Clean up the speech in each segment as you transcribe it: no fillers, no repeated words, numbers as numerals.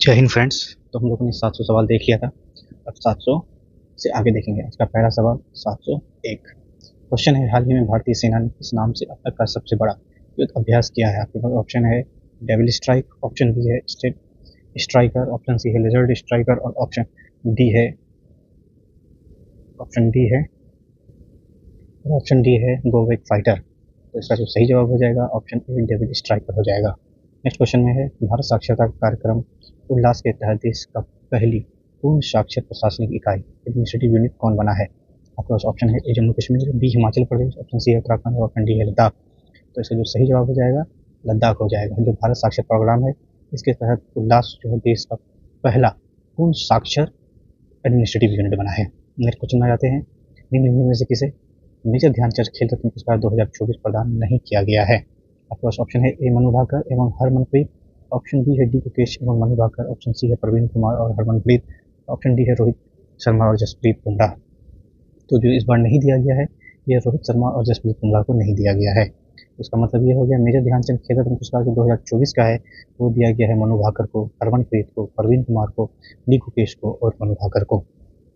जय हिंद फ्रेंड्स। तो हम लोगों ने 700 सवाल देख लिया था। अब 700 से आगे देखेंगे। आज का पहला सवाल 701 क्वेश्चन है, हाल ही में भारतीय सेना ने किस नाम से अब तक का सबसे बड़ा युद्ध अभ्यास किया है? आपके पास ऑप्शन है डेविल स्ट्राइक, ऑप्शन बी है स्टेट स्ट्राइकर, ऑप्शन सी है लिजर्ड स्ट्राइकर और डी है ऑप्शन डी है ऑप्शन डी है गोवेक फाइटर। तो इसका जो सही जवाब हो जाएगा ऑप्शन ए डेविल स्ट्राइकर हो जाएगा। नेक्स्ट क्वेश्चन में है, भारत साक्षरता कार्यक्रम उल्लास के तहत देश का पहली पूर्ण साक्षर प्रशासनिक इकाई एडमिनिस्ट्रेटिव यूनिट कौन बना है? आपके पास ऑप्शन है ए Jammu Kashmir, B Himachal Pradesh, option C है उत्तराखंड और ऑप्शन डी है लद्दाख। तो इसका जो सही जवाब हो जाएगा लद्दाख हो जाएगा। जो भारत साक्षर प्रोग्राम है इसके तहत उल्लास जो है देश का पहला पूर्ण साक्षर एडमिनिस्ट्रेटिव यूनिट बना है। नेक्स्ट क्वेश्चन में आ जाते हैं, निम्न में से किसे मेजर ध्यानचंद खेल रत्न पुरस्कार 2024 प्रदान नहीं किया गया है? आपके पास ऑप्शन है ए मनु भाकर एवं हरमनप्रीत, ऑप्शन बी है डी मुकेश एवं मनु भाकर, ऑप्शन सी है प्रवीण कुमार और हरमनप्रीत, ऑप्शन डी है रोहित शर्मा और जसप्रीत बुमराह। तो जो इस बार नहीं दिया गया है ये रोहित शर्मा और जसप्रीत बुमराह को नहीं दिया गया है। इसका मतलब ये हो गया मेजर ध्यानचंद खेल रत्न पुरस्कार जो 2024 का है वो दिया गया है मनु भाकर को, हरमनप्रीत को, प्रवीण कुमार को, डी मुकेश को और मनु भाकर को।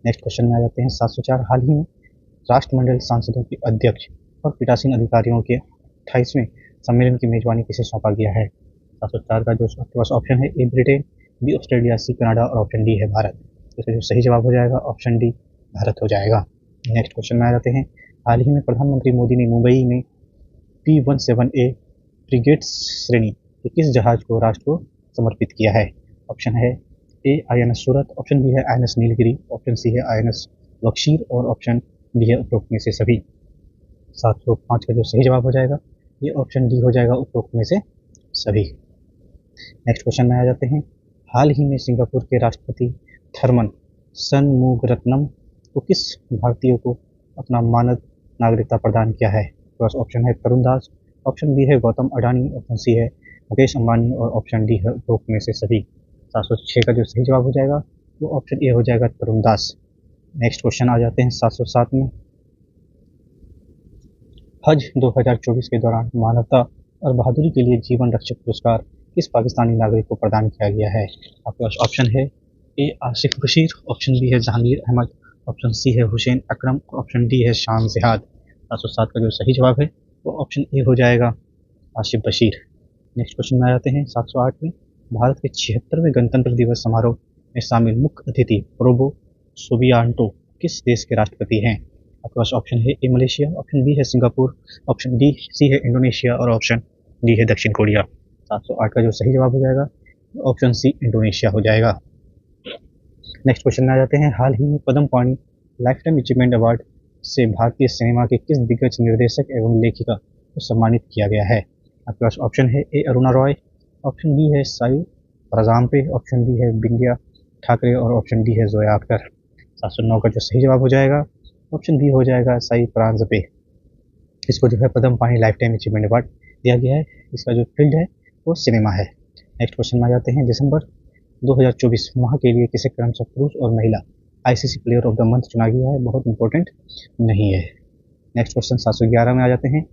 नेक्स्ट क्वेश्चन में आ जाते हैं 704, हाल ही में राष्ट्रमंडल सांसदों के अध्यक्ष और पीठासीन अधिकारियों के 28वें सम्मेलन की मेजबानी किसे सौंपा गया है? 704 का जो आपके पास ऑप्शन है A Britain, B Australia, C Canada और ऑप्शन डी है भारत। इसका जो सही जवाब हो जाएगा ऑप्शन डी भारत हो जाएगा। नेक्स्ट क्वेश्चन में आ जाते हैं, हाल ही में प्रधानमंत्री मोदी ने मुंबई में P-17A फ्रिगेट श्रेणी के किस जहाज को राष्ट्र को समर्पित किया है? ऑप्शन है ए INS सूरत, ऑप्शन बी है INS नीलगिरी, ऑप्शन सी है INS बख्शीर और ऑप्शन डी है उपरोक्त में से सभी। 705 का जो सही जवाब हो जाएगा ये ऑप्शन डी हो जाएगा, उपरोक्त में से सभी। नेक्स्ट क्वेश्चन में आ जाते हैं, हाल ही में सिंगापुर के राष्ट्रपति थरमन शनमुगरत्नम को किस भारतीय को अपना मानद नागरिकता प्रदान किया है? बस ऑप्शन है तरुण दास, ऑप्शन बी है गौतम अडानी, ऑप्शन सी है मुकेश अंबानी और ऑप्शन डी है उपरोक्त में से सभी। 706 का जो सही जवाब हो जाएगा वो ऑप्शन ए हो जाएगा तरुण दास। नेक्स्ट क्वेश्चन आ जाते हैं 707 में, हज 2024 के दौरान मानवता और बहादुरी के लिए जीवन रक्षक पुरस्कार किस पाकिस्तानी नागरिक को प्रदान किया गया है? आपके पास ऑप्शन है ए आसिफ बशीर, ऑप्शन बी है जहांगीर अहमद, ऑप्शन सी है हुसैन अकरम और ऑप्शन डी है शान जिहाद। 707 का जो सही जवाब है वो ऑप्शन ए हो जाएगा आसिफ बशीर। नेक्स्ट क्वेश्चन में आ जाते हैं 708 में, भारत के 76वें गणतंत्र दिवस समारोह में शामिल मुख्य अतिथि प्रोबो सुबियांटो किस देश के राष्ट्रपति हैं? आपके पास ऑप्शन है ए मलेशिया, ऑप्शन बी है सिंगापुर, ऑप्शन डी सी है इंडोनेशिया और ऑप्शन डी है दक्षिण कोरिया। 708 का जो सही जवाब हो जाएगा ऑप्शन सी इंडोनेशिया हो जाएगा। नेक्स्ट क्वेश्चन में आ जाते हैं, हाल ही में पद्म पाणि लाइफ टाइम अचीवमेंट अवार्ड से भारतीय सिनेमा के किस दिग्गज निर्देशक एवं लेखिका को सम्मानित किया गया है? आपके पास ऑप्शन है ए अरुणा रॉय, ऑप्शन बी है साई प्रजाम्पे, ऑप्शन डी है बिंदिया ठाकरे और ऑप्शन डी है जोया अख्तर। 709 का जो सही जवाब हो जाएगा ऑप्शन बी हो जाएगा साई प्रांजपे। इसको जो है पद्म पाणि लाइफ टाइम अचीवमेंट अवार्ड दिया गया है। इसका जो फील्ड है वो सिनेमा है। नेक्स्ट क्वेश्चन में आ जाते हैं, दिसंबर 2024 माह के लिए किसे क्रमशः पुरुष और महिला ICC player of the month चुना गया है? बहुत इंपॉर्टेंट नहीं है। नेक्स्ट क्वेश्चन 711 में आ जाते हैं,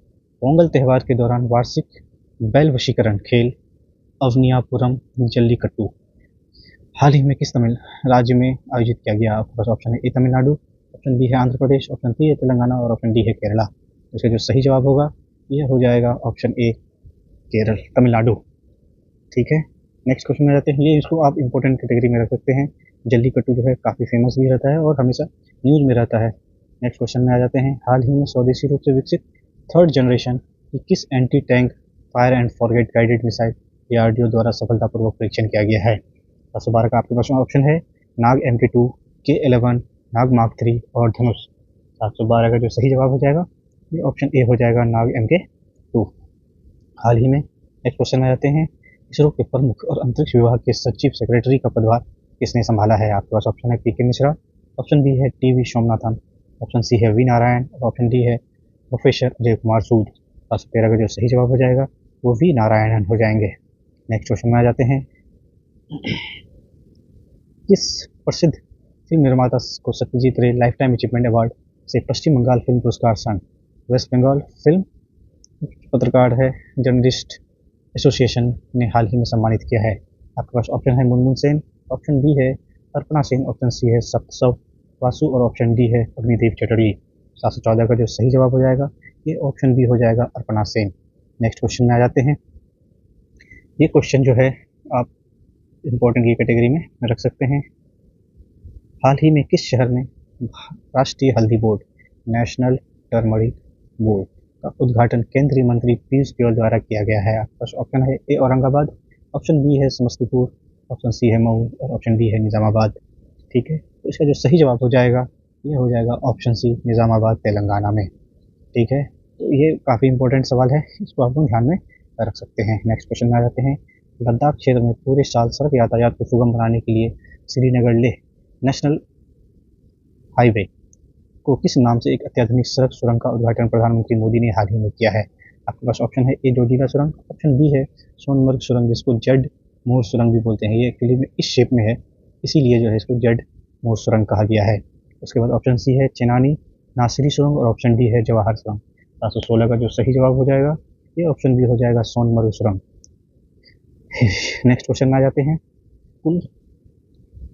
पोंगल त्यौहार के दौरान वार्षिक बैल वशीकरण खेल अवनियापुरम जल्लीकट्टू हाल ही में किस तमिल राज्य में आयोजित किया गया? आपके पास ऑप्शन है ए तमिलनाडु, ऑप्शन बी है आंध्र प्रदेश, ऑप्शन सी है तेलंगाना और ऑप्शन डी है केरला। इसका जो सही जवाब होगा यह हो जाएगा ऑप्शन ए केरल तमिलनाडु। ठीक है। नेक्स्ट क्वेश्चन में जाते हैं, ये इसको आप इंपॉर्टेंट कैटेगरी में रख सकते हैं। जल्लीकट्टू जो है काफ़ी फेमस भी रहता है और हमेशा न्यूज़ में रहता है। नेक्स्ट क्वेश्चन में आ जाते हैं, हाल ही में स्वदेशी रूप से विकसित थर्ड जनरेशन की किस anti tank fire and forget guided missile DRDO द्वारा सफलतापूर्वक परीक्षण किया गया है? 712 का आपके पास ऑप्शन है नाग MK2, K11, नाग मार्क 3 और धनुष। 712 का जो सही जवाब हो जाएगा ये ऑप्शन ए हो जाएगा नाग MK2। हाल ही में नेक्स्ट क्वेश्चन में जाते हैं, इसरो के प्रमुख और अंतरिक्ष विभाग के सचिव सेक्रेटरी का पदभार किसने संभाला है? आपके पास ऑप्शन है PK मिश्रा, ऑप्शन बी है TV सोमनाथन, ऑप्शन सी है वी नारायण और ऑप्शन डी है प्रोफेसर अजय कुमार सूद। 713 का जो सही जवाब हो जाएगा वो वी नारायणन हो जाएंगे। नेक्स्ट क्वेश्चन में आ जाते हैं, किस प्रसिद्ध फिल्म निर्माता को सत्यजीत रे लाइफ टाइम अचीवमेंट अवार्ड से पश्चिम बंगाल फिल्म पुरस्कार संघ, वेस्ट बंगाल फिल्म पत्रकार है जर्नलिस्ट एसोसिएशन ने हाल ही में सम्मानित किया है? आपके पास ऑप्शन है मुनमुन सेन, ऑप्शन बी है अर्पणा सेन, ऑप्शन सी है सप्तसव वासु और ऑप्शन डी है अग्निदेव चटर्जी। 714 का जो सही जवाब हो जाएगा ये ऑप्शन बी हो जाएगा अर्पणा सेन। नेक्स्ट क्वेश्चन में आ जाते हैं। ये क्वेश्चन जो है आप इम्पोर्टेंट की कैटेगरी में रख सकते हैं। हाल ही में किस शहर में राष्ट्रीय हल्दी बोर्ड नेशनल टर्मरिक बोर्ड का उद्घाटन केंद्रीय मंत्री पीयूष गोयल द्वारा किया गया है? आपके पास ऑप्शन है ए औरंगाबाद, ऑप्शन बी है समस्तीपुर, ऑप्शन सी है मऊ और ऑप्शन डी है निज़ामाबाद। ठीक है, तो इसका जो सही जवाब हो जाएगा ये हो जाएगा ऑप्शन सी निज़ामाबाद तेलंगाना में। ठीक है, तो ये काफ़ी इंपॉर्टेंट सवाल है, इसको आप लोग ध्यान में रख सकते हैं। नेक्स्ट क्वेश्चन में आ जाते हैं। लद्दाख क्षेत्र में पूरे साल सड़क यातायात को सुगम बनाने के लिए श्रीनगर लेह नेशनल हाईवे को किस नाम से एक अत्याधुनिक सड़क सुरंग का उद्घाटन प्रधानमंत्री मोदी ने हाल ही में किया है? आपके पास ऑप्शन है ए जोजिला सुरंग, ऑप्शन बी है सोनमर्ग सुरंग जिसको जेड मोर सुरंग भी बोलते हैं। ये एक्चुअली में इस शेप में है इसीलिए जो है इसको जेड मोर सुरंग कहा गया है। उसके बाद ऑप्शन सी है चेनानी नासिरी सुरंग और ऑप्शन डी है जवाहर सुरंग। 716 का जो सही जवाब हो जाएगा ये ऑप्शन बी हो जाएगा सोनमर्ग सुरंग। नेक्स्ट क्वेश्चन में आ जाते हैं। कुल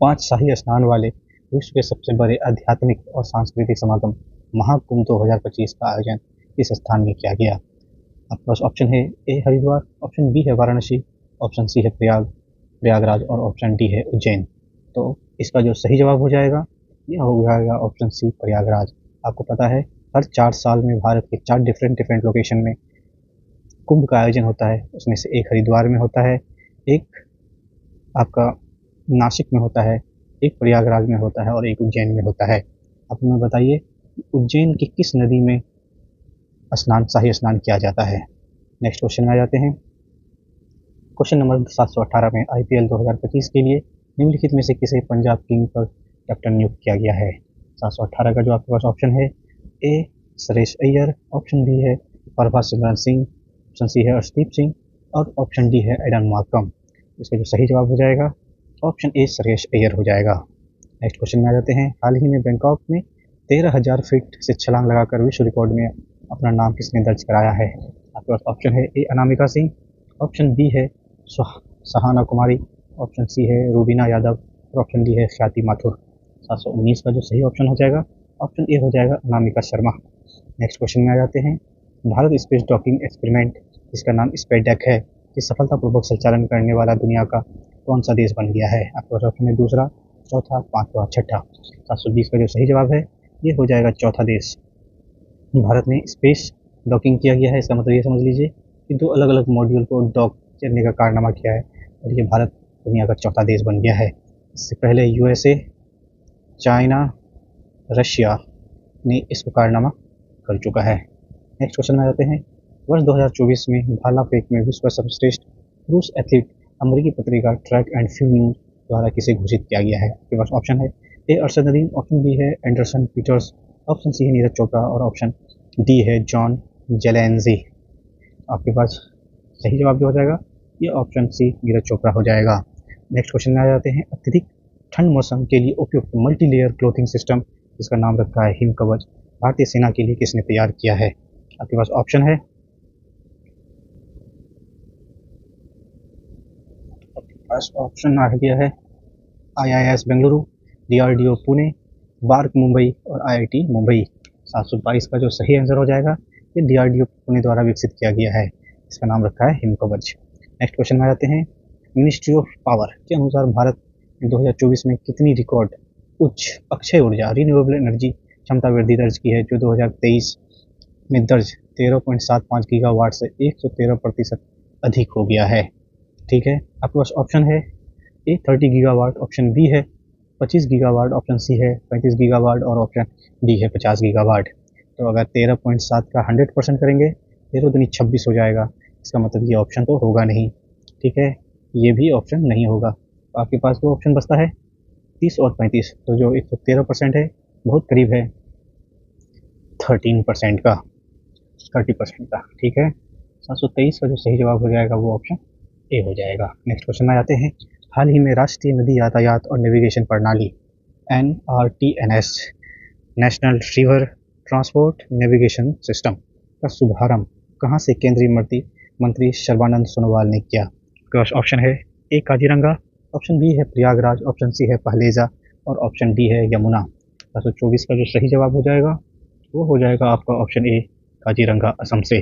5 शाही स्नान वाले विश्व के सबसे बड़े आध्यात्मिक और सांस्कृतिक समागम महाकुंभ 2025 का आयोजन इस स्थान में किया गया? आपके पास ऑप्शन है ए हरिद्वार, ऑप्शन बी है वाराणसी, ऑप्शन सी है प्रयागराज और ऑप्शन डी है उज्जैन। तो इसका जो सही जवाब हो जाएगा यह हो जाएगा ऑप्शन सी प्रयागराज। आपको पता है हर 4 साल में भारत के 4 डिफरेंट लोकेशन में कुंभ का आयोजन होता है। उसमें से एक हरिद्वार में होता है, एक आपका नासिक में होता है, एक प्रयागराज में होता है और एक उज्जैन में होता है। अब हमें बताइए उज्जैन की किस नदी में शाही स्नान किया जाता है? नेक्स्ट क्वेश्चन में आ जाते हैं। क्वेश्चन नंबर 718 में IPL 2025 के लिए निम्नलिखित में से किसे पंजाब किंग पर कैप्टन नियुक्त किया गया है? 718 का जो आपके पास ऑप्शन है ए सुरेश अय्यर, ऑप्शन बी है प्रभासिमरन सिंह, ऑप्शन सी है अर्शदीप सिंह और ऑप्शन डी है एडन मार्कम। इसका जो सही जवाब हो जाएगा ऑप्शन ए सुरेश अय्यर हो जाएगा। नेक्स्ट क्वेश्चन में आ जाते हैं। हाल ही में बैंकॉक में 13,000 फीट से छलांग लगाकर विश्व रिकॉर्ड में अपना नाम किसने दर्ज कराया है? आपके पास ऑप्शन है ए अनामिका सिंह, ऑप्शन बी है सहाना कुमारी, ऑप्शन सी है रूबीना यादव और ऑप्शन डी है ख्याति माथुर। 719 का जो सही ऑप्शन हो जाएगा ऑप्शन ए हो जाएगा अनामिका शर्मा। नेक्स्ट क्वेश्चन में आ जाते हैं। भारत स्पेस डॉकिंग एक्सपेरिमेंट जिसका नाम स्पेसडेक है कि सफलतापूर्वक संचालन करने वाला दुनिया का कौन सा देश बन गया है? आपके पास ऑप्शन है दूसरा, चौथा, पांचवा, छठा। 720 का जो सही जवाब है ये हो जाएगा चौथा देश। भारत में स्पेस डॉकिंग किया गया है, इसका मतलब ये समझ लीजिए कि 2 अलग अलग मॉड्यूल को डॉक करने का कारनामा किया है और ये भारत दुनिया का चौथा देश बन गया है। इससे पहले USA, चाइना, रशिया ने इसको कारनामा कर चुका है। नेक्स्ट क्वेश्चन में आ जाते हैं। वर्ष 2024 में भाला फेंक में विश्व सर्वश्रेष्ठ पुरुष एथलीट अमेरिकी पत्रिका ट्रैक एंड फील्ड न्यूज द्वारा किसे घोषित किया गया है? आपके पास ऑप्शन है ए अरशद नदीम, ऑप्शन बी है एंडरसन पीटर्स, ऑप्शन सी है नीरज चोपड़ा और ऑप्शन डी है जॉन जेलेंजी। आपके पास सही जवाब जो हो जाएगा ये ऑप्शन सी नीरज चोपड़ा हो जाएगा। नेक्स्ट क्वेश्चन में आ जाते हैं। अत्यधिक ठंड मौसम के लिए उपयुक्त मल्टी लेयर क्लोथिंग सिस्टम जिसका नाम रखा है हिम कवच भारतीय सेना के लिए किसने तैयार किया है? आपके पास ऑप्शन है ऑप्शन आ गया है IIS Bengaluru, DRDO Pune, BARC Mumbai और IIT मुंबई। 722 का जो सही आंसर हो जाएगा ये DRDO पुणे द्वारा विकसित किया गया है, इसका नाम रखा है हिमकवच। नेक्स्ट क्वेश्चन में आ जाते हैं। मिनिस्ट्री ऑफ पावर के अनुसार भारत 2024 में कितनी रिकॉर्ड उच्च अक्षय ऊर्जा रिन्यूएबल एनर्जी क्षमता वृद्धि दर्ज की है, जो 2023 में दर्ज 13.75 गीगावाट से 113% अधिक हो गया है? ठीक है, आपके पास ऑप्शन है ए 30 गीगावाट, ऑप्शन बी है 25 गीगावाट, ऑप्शन सी है 35 गीगावाट और ऑप्शन डी है 50 गीगावाट। तो अगर 13.7 का 100% करेंगे 13 दूनी 26 हो जाएगा, इसका मतलब ये ऑप्शन तो होगा नहीं। ठीक है, ये भी ऑप्शन नहीं होगा। तो आपके पास 2 ऑप्शन बचता है 30 और 35। तो जो 113% है बहुत करीब है 13% का, 30% का। ठीक है, 723 का जो सही जवाब हो जाएगा वो ऑप्शन ए हो जाएगा। नेक्स्ट क्वेश्चन में आते हैं। हाल ही में राष्ट्रीय नदी यातायात और नेविगेशन प्रणाली NRTNS national river transport navigation system का शुभारंभ कहाँ से केंद्रीय मंत्री सर्बानंद सोनोवाल ने किया? आपके पास ऑप्शन है ए काजीरंगा, ऑप्शन बी है प्रयागराज, ऑप्शन सी है पहलेजा और ऑप्शन डी है यमुना। 424 का जो सही जवाब हो जाएगा वो हो जाएगा आपका ऑप्शन ए काजीरंगा, असम से।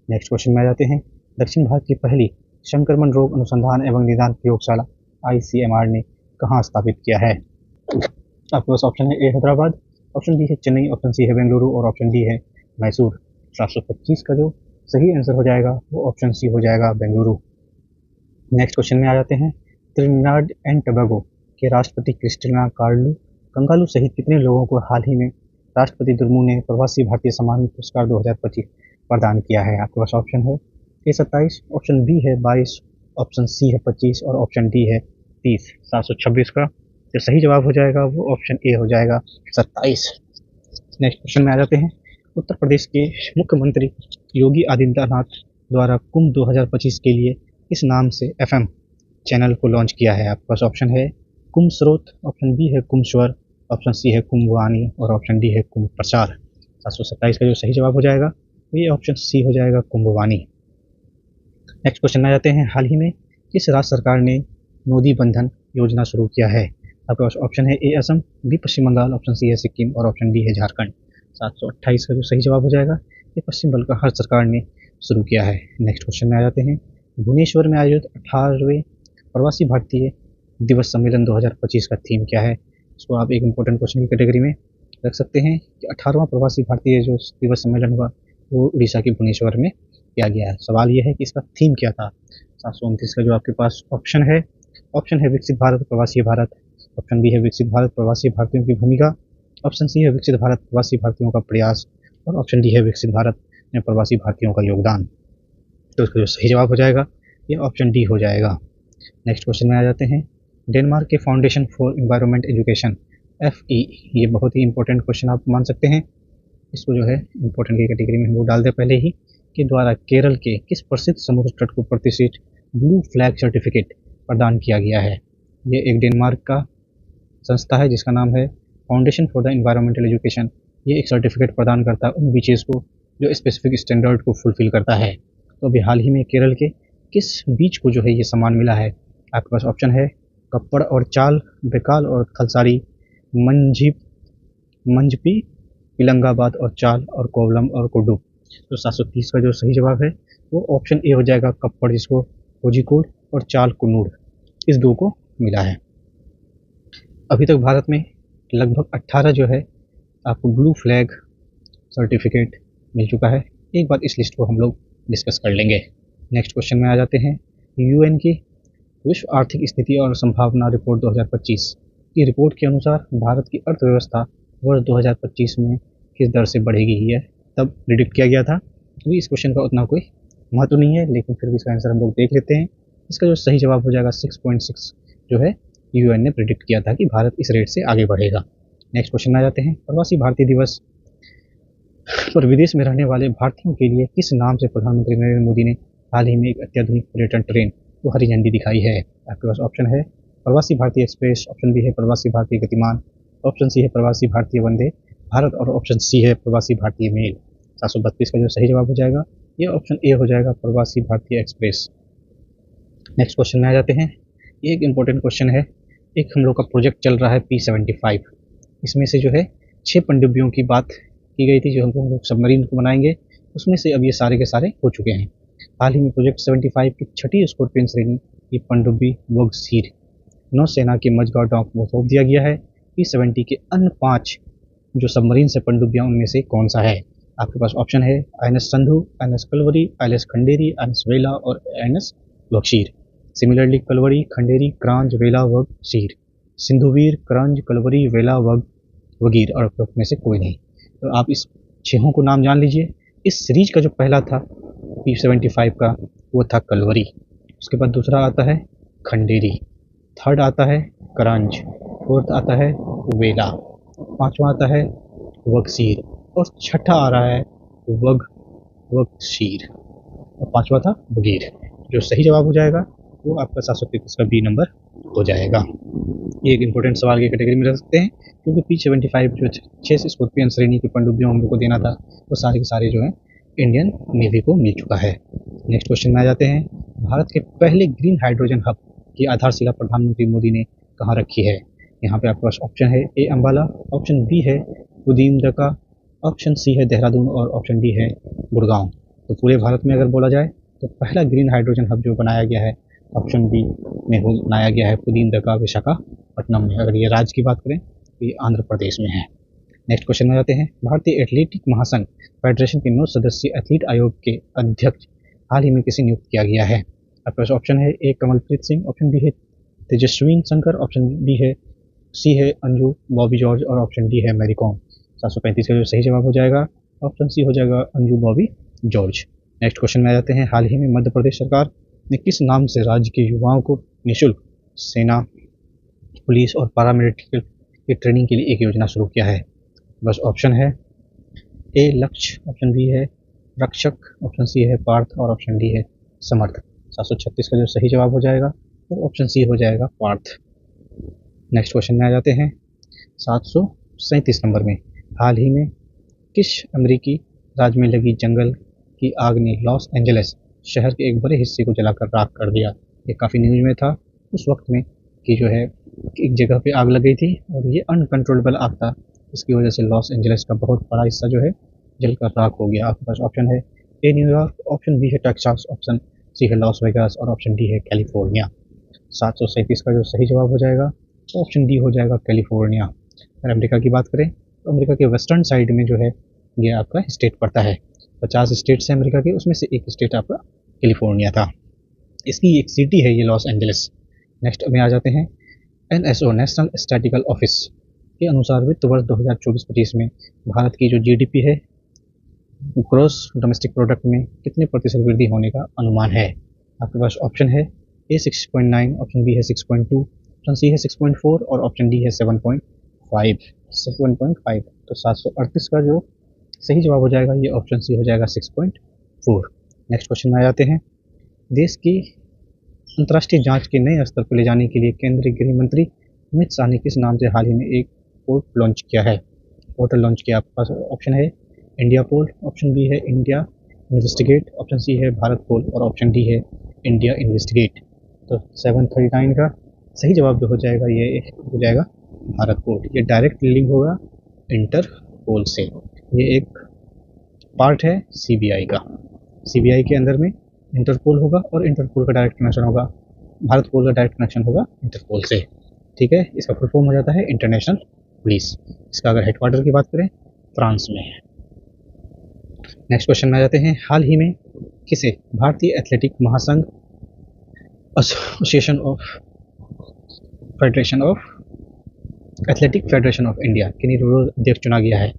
नेक्स्ट क्वेश्चन में आ जाते हैं। दक्षिण भारत की पहली संक्रमण रोग अनुसंधान एवं निदान प्रयोगशाला ICMR ने कहाँ स्थापित किया है? आपके पास ऑप्शन है ए हैदराबाद, ऑप्शन बी है चेन्नई, ऑप्शन सी है बेंगलुरु और ऑप्शन डी है मैसूर। 725 का जो सही आंसर हो जाएगा वो ऑप्शन सी हो जाएगा बेंगलुरु। नेक्स्ट क्वेश्चन में आ जाते हैं। त्रिनिदाद एंड टोबैगो के राष्ट्रपति क्रिस्टिना कंगालू सहित कितने लोगों को हाल ही में राष्ट्रपति दुर्मू ने प्रवासी भारतीय सम्मान पुरस्कार 2025 प्रदान किया है? आपके पास ऑप्शन है ए 27, ऑप्शन बी है 22, ऑप्शन सी है 25 और ऑप्शन डी है 30। 726 का जो सही जवाब हो जाएगा वो ऑप्शन ए हो जाएगा 27। नेक्स्ट क्वेश्चन में आ जाते हैं। उत्तर प्रदेश के मुख्यमंत्री योगी आदित्यनाथ द्वारा कुंभ 2025 के लिए इस नाम से FM चैनल को लॉन्च किया है। आपके पास ऑप्शन है कुंभ स्रोत, ऑप्शन बी है कुंभ स्वर, ऑप्शन सी है कुंभ वाणी और ऑप्शन डी है कुंभ प्रचार। 727 का जो सही जवाब हो जाएगा ये ऑप्शन सी हो जाएगा कुंभ वाणी। नेक्स्ट क्वेश्चन में आ जाते हैं। हाल ही में किस राज्य सरकार ने नोदी बंधन योजना शुरू किया है? आपके पास ऑप्शन है ए असम, बी पश्चिम बंगाल, ऑप्शन सी है सिक्किम और ऑप्शन डी है झारखंड। 728 का जो सही जवाब हो जाएगा ये पश्चिम बंगाल सरकार ने शुरू किया है। नेक्स्ट क्वेश्चन में आ जाते हैं। भुवनेश्वर में आयोजित 18वें प्रवासी भारतीय दिवस सम्मेलन 2025 का थीम क्या है? इसको आप एक इम्पोर्टेंट क्वेश्चन की कैटेगरी में रख सकते हैं कि 18वां प्रवासी भारतीय जो दिवस सम्मेलन हुआ वो उड़ीसा के भुवनेश्वर में किया गया है। सवाल ये है कि इसका थीम क्या था? 729 का जो आपके पास ऑप्शन है विकसित भारत प्रवासी भारत, ऑप्शन बी है विकसित भारत प्रवासी भारतीयों की भूमिका, ऑप्शन सी है विकसित भारत प्रवासी भारतीयों का प्रयास और ऑप्शन डी है विकसित भारत में प्रवासी भारतीयों का योगदान। तो इसका जो सही जवाब हो जाएगा ये ऑप्शन डी हो जाएगा। नेक्स्ट क्वेश्चन में आ जाते हैं। डेनमार्क के foundation for environment education FE, ये बहुत ही इंपॉर्टेंट क्वेश्चन आप मान सकते हैं, इसको जो है इंपॉर्टेंट की कैटेगरी में हम लोग डाल दें पहले ही, के द्वारा केरल के किस प्रसिद्ध समुद्र तट को प्रतिष्ठित ब्लू फ्लैग सर्टिफिकेट प्रदान किया गया है? ये एक डेनमार्क का संस्था है जिसका नाम है foundation for the environmental education. ये एक सर्टिफिकेट प्रदान करता है उन बीचेस को जो स्पेसिफिक स्टैंडर्ड को फुलफिल करता है। तो अभी हाल ही में केरल के किस बीच को जो है ये सम्मान मिला है? आपके पास ऑप्शन है कप्पड़ और चाल, बेकाल और थलसारी, मंझपी, पिलंगाबाद और चाल और कोवलम और कुड्डू। तो 730 का जो सही जवाब है वो ऑप्शन ए हो जाएगा कप्पड़, जिसको कोझिकोड और चाल कुन्नूर इस दो को मिला है। अभी तक भारत में लगभग 18 जो है आपको ब्लू फ्लैग सर्टिफिकेट मिल चुका है। एक बार इस लिस्ट को हम लोग डिस्कस कर लेंगे। नेक्स्ट क्वेश्चन में आ जाते हैं। UN की विश्व आर्थिक स्थिति और संभावना रिपोर्ट 2025 की रिपोर्ट के अनुसार भारत की अर्थव्यवस्था वर्ष 2025 में किस दर से बढ़ेगी ये तब प्रिडिक्ट किया गया था। तो इस क्वेश्चन का उतना कोई महत्व नहीं है, लेकिन फिर भी इसका आंसर हम लोग देख लेते हैं। इसका जो सही जवाब हो जाएगा 6.6 जो है UN ने प्रिडिक्ट किया था कि भारत इस रेट से आगे बढ़ेगा। नेक्स्ट क्वेश्चन में आ जाते हैं। प्रवासी भारतीय दिवस पर विदेश में रहने वाले भारतीयों के लिए किस नाम से प्रधानमंत्री नरेंद्र मोदी ने हाल ही में एक अत्याधुनिक पर्यटन ट्रेन को हरी झंडी दिखाई है? आपके पास ऑप्शन है प्रवासी भारतीय एक्सप्रेस, ऑप्शन बी है प्रवासी भारतीय गतिमान, ऑप्शन सी है प्रवासी भारतीय वंदे भारत और ऑप्शन सी है प्रवासी भारतीय मेल। 732 का जो सही जवाब हो जाएगा ये ऑप्शन ए हो जाएगा प्रवासी भारतीय एक्सप्रेस। नेक्स्ट क्वेश्चन में आ जाते हैं। ये एक इम्पोर्टेंट क्वेश्चन है। एक हम लोग का प्रोजेक्ट चल रहा है P75, इसमें से जो है 6 पनडुब्बियों की बात की गई थी जो हम लोग सबमरीन को बनाएंगे, उसमें से अब ये सारे के सारे हो चुके हैं। हाल ही में प्रोजेक्ट 75 की 6ठी स्कॉर्पियन श्रेणी की पनडुब्बी वोगसीर नौसेना के मझगांव डॉक को सौंप दिया गया है। P70 के अन्य 5 जो सबमरीन से पनडुब्बियां उनमें से कौन सा है? आपके पास ऑप्शन है INS Sandhu, INS Kalvari, INS Khanderi, INS Vela और INS वगशीर। सिमिलरली कलवरी, खंडेरी, क्रांज, वेला, वगशीर, सिंधुवीर, क्रांज, कलवरी, वेला, वगीर और में से कोई नहीं। तो आप इस 6 को नाम जान लीजिए। इस सीरीज का जो पहला था P75 का वो था कलवरी, उसके बाद दूसरा आता है खंडेरी, थर्ड आता है करंज, फोर्थ आता है वेला, 5वां आता है वगसीर और 6ठा आ रहा है वगशीर और 5वां था वगीर। जो सही जवाब हो जाएगा वो आपका 733 का बी नंबर हो जाएगा। ये एक इम्पोर्टेंट सवाल की कैटेगरी में रख सकते हैं क्योंकि P75 जो 6 स्कॉर्पियन श्रेणी की पनडुब्बियों हम लोग को देना था वो सारे के सारे जो है इंडियन नेवी को मिल चुका है। नेक्स्ट क्वेश्चन में आ जाते हैं। भारत के पहले ग्रीन हाइड्रोजन हब की आधारशिला प्रधानमंत्री मोदी ने कहाँ रखी है? यहाँ पे आपके पास ऑप्शन है ए अम्बाला, ऑप्शन बी है उदीम दका, ऑप्शन सी है देहरादून और ऑप्शन डी है गुड़गांव। तो पूरे भारत में अगर बोला जाए तो पहला ग्रीन हाइड्रोजन हब जो बनाया गया है ऑप्शन बी में बनाया गया है उदीम दका विशाखापट्टनम में। अगर ये राज्य की बात करें तो ये आंध्र प्रदेश में है। नेक्स्ट क्वेश्चन में जाते हैं। भारतीय एथलेटिक महासंघ फेडरेशन के 9 सदस्यीय एथलीट आयोग के अध्यक्ष हाल ही में किसे नियुक्त किया गया है? आपके पास ऑप्शन है ए कमलप्रीत सिंह, ऑप्शन बी है तेजस्विन शंकर, ऑप्शन सी है अंजू बॉबी जॉर्ज और ऑप्शन डी है मैरी कॉम। 735 का जो सही जवाब हो जाएगा ऑप्शन सी हो जाएगा Anju Bobby George. Next question में आ जाते हैं। हाल ही में मध्य प्रदेश सरकार ने किस नाम से राज्य के युवाओं को निःशुल्क सेना, पुलिस और पैरामिलिट्री की ट्रेनिंग के लिए एक योजना शुरू किया है? बस ऑप्शन है ए लक्ष्य, ऑप्शन बी है रक्षक, ऑप्शन सी है पार्थ और ऑप्शन डी है समर्थ। 736 का जो सही जवाब हो जाएगा तो ऑप्शन सी हो जाएगा पार्थ। नेक्स्ट क्वेश्चन में आ जाते हैं। 737 नंबर में हाल ही में किस अमेरिकी राज्य में लगी जंगल की आग ने लॉस एंजलिस शहर के एक बड़े हिस्से को जलाकर राख कर दिया? ये काफ़ी न्यूज में था उस वक्त में कि जो है एक जगह पे आग लग गई थी और ये अनकंट्रोलेबल आग था, इसकी वजह से लॉस एंजलिस का बहुत बड़ा हिस्सा जो है जलकर राख हो गया। आपके पास ऑप्शन है ए न्यूयॉर्क, ऑप्शन बी है टेक्सास, ऑप्शन सी है लॉस वेगास और ऑप्शन डी है कैलिफोर्निया। 737 का जो सही जवाब हो जाएगा तो ऑप्शन डी हो जाएगा कैलिफोर्निया। अगर अमेरिका की बात करें तो अमेरिका के वेस्टर्न साइड में जो है ये आपका स्टेट पड़ता है। 50 स्टेट्स हैं अमेरिका के, उसमें से एक स्टेट आपका कैलिफोर्निया था। इसकी एक सिटी है ये लॉस एंजलिस। नेक्स्ट में आ जाते हैं। NSO नेशनल स्टैटिकल ऑफिस के अनुसार वित्त वर्ष 2024-25 में भारत की जो GDP है ग्रोस डोमेस्टिक प्रोडक्ट में कितने प्रतिशत वृद्धि होने का अनुमान है? आपके पास ऑप्शन है ए 6.9, ऑप्शन बी है 6.2, ऑप्शन सी है 6.4 और ऑप्शन डी है 7.5। तो 738 का जो सही जवाब हो जाएगा ये ऑप्शन सी हो जाएगा 6.4। नेक्स्ट क्वेश्चन में आ जाते हैं। देश की अंतर्राष्ट्रीय जांच के नए स्तर पर ले जाने के लिए केंद्रीय गृह मंत्री अमित शाह ने किस नाम से हाल ही में एक पोर्टल लॉन्च किया? आपके पास ऑप्शन है इंडिया पोल, ऑप्शन बी है इंडिया इन्वेस्टिगेट, ऑप्शन सी है भारत पोल और ऑप्शन डी है इंडिया इन्वेस्टिगेट। तो 739 का सही जवाब जो हो जाएगा ये हो जाएगा भारत पोल। ये डायरेक्ट लिंक होगा इंटरपोल से। ये एक पार्ट है CBI का। CBI के अंदर में इंटरपोल होगा और इंटरपोल का डायरेक्ट कनेक्शन होगा, भारत पोल का डायरेक्ट कनेक्शन होगा इंटरपोल से। ठीक है, इसका फुल फॉर्म हो जाता है इंटरनेशनल पुलिस। इसका अगर हेडक्वार्टर की बात करें फ्रांस में है। नेक्स्ट क्वेश्चन में आ जाते हैं। हाल ही में किसे भारतीय एथलेटिक महासंघ एथलेटिक फेडरेशन ऑफ इंडिया के निर्विरोध अध्यक्ष चुना गया है?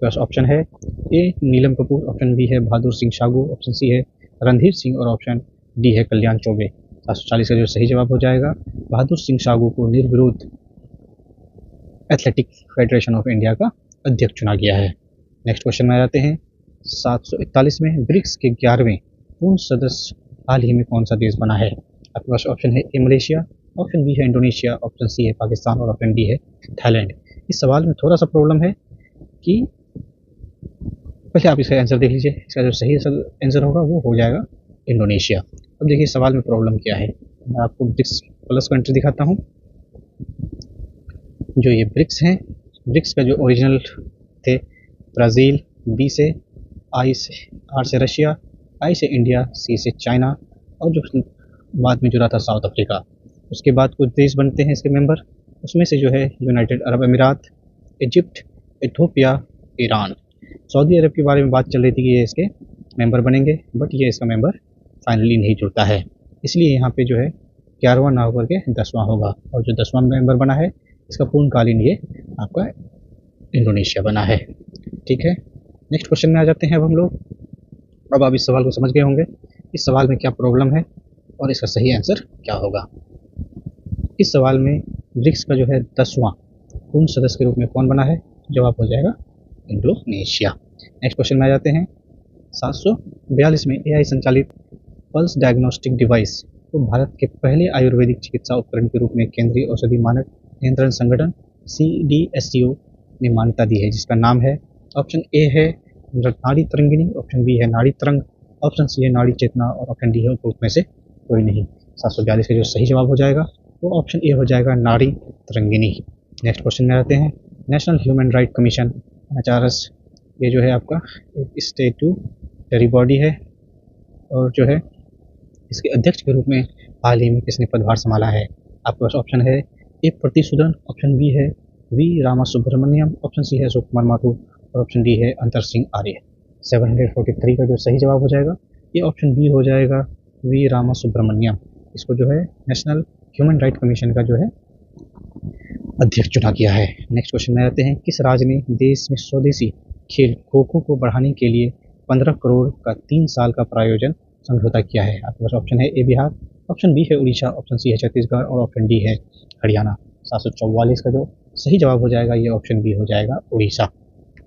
बस ऑप्शन है ए नीलम कपूर, ऑप्शन बी है बहादुर सिंह सागू, ऑप्शन सी है रणधीर सिंह और ऑप्शन डी है कल्याण चौबे। 740 का जो सही जवाब हो जाएगा बहादुर सिंह सागू को निर्विरोध एथलेटिक फेडरेशन ऑफ इंडिया का अध्यक्ष चुना गया है। नेक्स्ट क्वेश्चन में आ जाते हैं। 741 में ब्रिक्स के 11वें पूर्ण सदस्य हाल ही में कौन सा देश बना है? आपके पास ऑप्शन है ए मलेशिया, ऑप्शन बी है इंडोनेशिया, ऑप्शन सी है पाकिस्तान और ऑप्शन डी है थाईलैंड। इस सवाल में थोड़ा सा प्रॉब्लम है कि पहले आप इसका आंसर देख लीजिए। इसका जो सही आंसर होगा वो हो जाएगा इंडोनेशिया। अब देखिए सवाल में प्रॉब्लम क्या है। मैं आपको ब्रिक्स प्लस कंट्री दिखाता हूँ। जो ये ब्रिक्स हैं, ब्रिक्स का जो ओरिजिनल थे ब्राज़ील, बी से आई से आर से रशिया, आई से इंडिया, सी से चाइना और जो बाद में जुड़ा था साउथ अफ्रीका। उसके बाद कुछ देश बनते हैं इसके मेंबर, उसमें से जो है यूनाइटेड अरब अमीरात, इजिप्ट, इथोपिया, ईरान। सऊदी अरब के बारे में बात चल रही थी कि ये इसके मेंबर बनेंगे, बट ये इसका मेंबर फाइनली नहीं जुड़ता है। इसलिए यहाँ पे जो है 11वां ना होकर के 10वां होगा और जो 10वां मेंबर बना है इसका पूर्णकालीन ये आपका इंडोनेशिया बना है। ठीक है, नेक्स्ट क्वेश्चन में आ जाते हैं अब हम लोग। अब आप इस सवाल को समझ गए होंगे इस सवाल में क्या प्रॉब्लम है और इसका सही आंसर क्या होगा। इस सवाल में ब्रिक्स का जो है 10वां पूर्ण सदस्य के रूप में कौन बना है? जवाब हो जाएगा इंडोनेशिया। नेक्स्ट क्वेश्चन में आ जाते हैं। 742 में AI संचालित पल्स डायग्नोस्टिक डिवाइस को भारत के पहले आयुर्वेदिक चिकित्सा उपकरण के रूप में केंद्रीय औषधि मानक नियंत्रण संगठन CDSCO ने मान्यता दी है, जिसका नाम है ऑप्शन ए है नाड़ी तरंगिणी, ऑप्शन बी है नाड़ी तरंग, ऑप्शन सी है नाड़ी चेतना और ऑप्शन डी है उपरोक्त में से कोई नहीं। 742 का जो सही जवाब हो जाएगा वो ऑप्शन ए हो जाएगा, नारी तरंगिणी। नेक्स्ट क्वेश्चन में आते हैं। National human right commission NHRS, ये जो है आपका एक स्टैट्यूटरी बॉडी है और जो है इसके अध्यक्ष के रूप में हाल ही में किसने पदभार संभाला है। आपके पास ऑप्शन है ए प्रतिसूदन, ऑप्शन बी है V Rama Subramaniam, option C है सुकुमार माथुर और ऑप्शन डी है अंतर सिंह आर्य। 743 का जो सही जवाब हो जाएगा ये ऑप्शन बी हो जाएगा, वी रामा सुब्रमण्यम। इसको जो है नेशनल ह्यूमन राइट कमीशन का जो है अध्यक्ष चुना गया है। नेक्स्ट क्वेश्चन में आते हैं। किस राज्य ने देश में स्वदेशी खेल खो खो को बढ़ाने के लिए 15 करोड़ का 3 साल का प्रायोजन समझौता किया है। आपके पास ऑप्शन है ए बिहार, ऑप्शन बी है उड़ीसा, ऑप्शन सी है छत्तीसगढ़ और ऑप्शन डी है हरियाणा। 744 का जो सही जवाब हो जाएगा ये ऑप्शन बी हो जाएगा, उड़ीसा।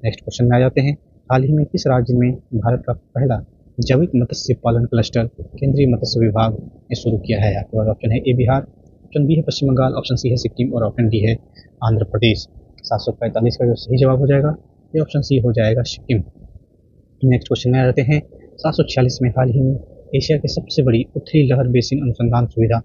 नेक्स्ट क्वेश्चन में आ जाते हैं। हाल ही में किस राज्य में भारत का पहला जैविक मत्स्य पालन क्लस्टर केंद्रीय मत्स्य विभाग ने शुरू किया है। आपके पास ऑप्शन है ए बिहार, ऑप्शन बी है पश्चिम बंगाल, ऑप्शन सी है सिक्किम और ऑप्शन डी है आंध्र प्रदेश। 745 का जो सही जवाब हो जाएगा ये ऑप्शन सी हो जाएगा, सिक्किम। नेक्स्ट क्वेश्चन में आ जाते हैं। 746 में हाल ही में एशिया की सबसे बड़ी उत्तरी लहर बेसिन अनुसंधान सुविधा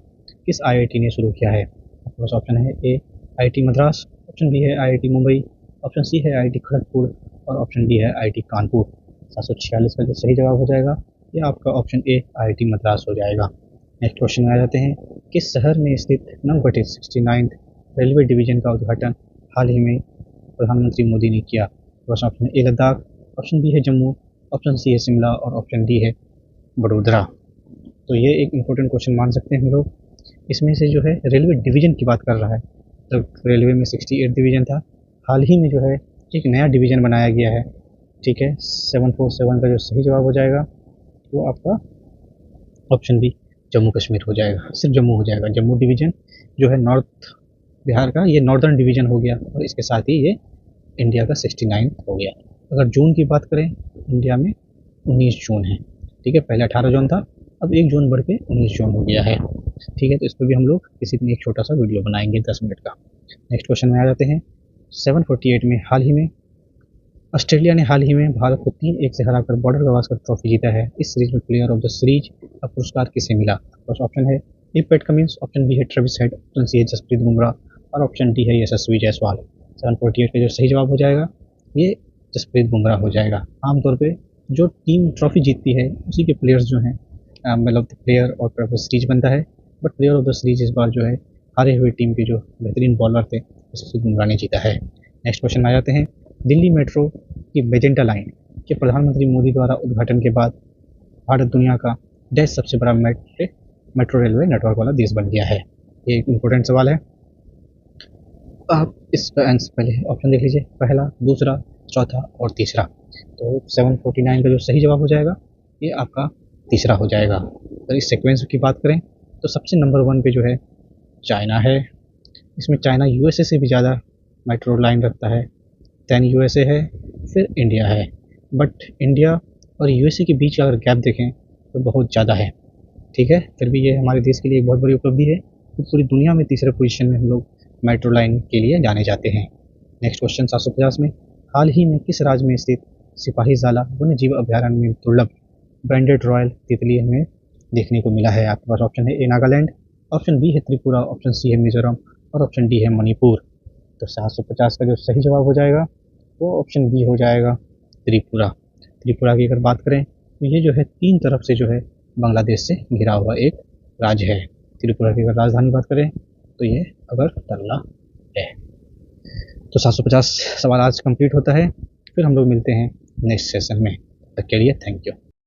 किस IIT ने शुरू किया है। आपके पास ऑप्शन है ए IIT मद्रास, ऑप्शन बी है IIT मुंबई, ऑप्शन सी है IIT खड़गपुर और ऑप्शन डी है IIT कानपुर। 746 का जो सही जवाब हो जाएगा ये आपका ऑप्शन ए IIT मद्रास हो जाएगा। नेक्स्ट क्वेश्चन में आ जाते हैं। किस शहर में स्थित नवगठित 69th रेलवे डिवीजन का उद्घाटन हाल ही में प्रधानमंत्री मोदी ने किया। ऑप्शन है ए लद्दाख, ऑप्शन बी है जम्मू, ऑप्शन सी है शिमला और ऑप्शन डी है बड़ोदरा। तो ये एक इम्पोर्टेंट क्वेश्चन मान सकते हैं हम लोग। इसमें से जो है रेलवे डिवीज़न की बात कर रहा है, तो रेलवे में 68 डिवीज़न था, हाल ही में जो है एक नया डिवीज़न बनाया गया है। ठीक है, 747 का जो सही जवाब हो जाएगा वो आपका ऑप्शन बी जम्मू कश्मीर हो जाएगा, सिर्फ जम्मू हो जाएगा। जम्मू डिवीज़न जो है नॉर्थ बिहार का, ये नॉर्दर्न डिवीज़न हो गया और इसके साथ ही ये इंडिया का 69 हो गया। अगर जून की बात करें, इंडिया में 19 जून है। ठीक है, पहले 18 जून था, अब 1 जून बढ़ के 19 जून हो गया है। ठीक है, तो इस पर भी हम लोग किसी दिन एक छोटा सा वीडियो बनाएंगे 10 मिनट का। नेक्स्ट क्वेश्चन में आ जाते हैं। 748 में हाल ही में ऑस्ट्रेलिया ने हाल ही में भारत को 3-1 से हराकर बॉर्डर गवास्कर ट्रॉफी जीता है। इस सीरीज में प्लेयर ऑफ द सीरीज का पुरस्कार किसे मिला। फर्स्ट ऑप्शन है ए पैट कमिंस, ऑप्शन बी है ट्रेविस हेड, ऑप्शन सी है जसप्रीत बुमराह और ऑप्शन डी है यशस्वी जायसवाल। 748 का जो सही जवाब हो जाएगा ये जसप्रीत बुमराह हो जाएगा। आमतौर पे जो टीम ट्रॉफी जीतती है उसी के प्लेयर्स जो हैं मतलब प्लेयर और ऑफ द सीरीज बनता है, but player of the series इस बार जो है हारे हुए टीम के जो बेहतरीन बॉलर थे जसप्रीत बुमराह ने जीता है। नेक्स्ट क्वेश्चन में आ जाते हैं। दिल्ली मेट्रो की मेजेंटा लाइन के प्रधानमंत्री मोदी द्वारा उद्घाटन के बाद भारत दुनिया का 10 सबसे बड़ा मेट्रो रेलवे नेटवर्क वाला देश बन गया है। ये एक इम्पोर्टेंट सवाल है, आप इसका आंसर पहले ऑप्शन देख लीजिए, पहला, दूसरा, चौथा और तीसरा। तो 749 का जो सही जवाब हो जाएगा ये आपका तीसरा हो जाएगा। अगर इस सीक्वेंस की बात करें तो सबसे नंबर 1 पे जो है चाइना है, इसमें चाइना USA से भी ज़्यादा मेट्रो लाइन रखता है, दैन USA है, फिर इंडिया है। बट इंडिया और USA के बीच अगर गैप देखें तो बहुत ज़्यादा है। ठीक है, फिर भी ये हमारे देश के लिए एक बहुत बड़ी उपलब्धि है कि पूरी दुनिया में तीसरे पोजीशन में हम लोग मेट्रो लाइन के लिए जाने जाते हैं। नेक्स्ट क्वेश्चन 750 में हाल ही में किस राज्य में स्थित सिपाहीजाला वन्य जीव अभयारण्य में दुर्लभ ब्रांडेड रॉयल तितली हमें देखने को मिला है। आपके पास ऑप्शन है ए नागालैंड, ऑप्शन बी है त्रिपुरा, ऑप्शन सी है मिजोरम और ऑप्शन डी है मणिपुर। तो 750 का जो सही जवाब हो जाएगा वो ऑप्शन बी हो जाएगा, त्रिपुरा। त्रिपुरा की अगर बात करें तो ये जो है 3 तरफ से जो है बांग्लादेश से घिरा हुआ एक राज्य है। त्रिपुरा की अगर राजधानी बात करें तो ये अगरतला है। तो 750 सवाल आज कंप्लीट होता है, फिर हम लोग मिलते हैं नेक्स्ट सेशन में। तब के लिए थैंक यू।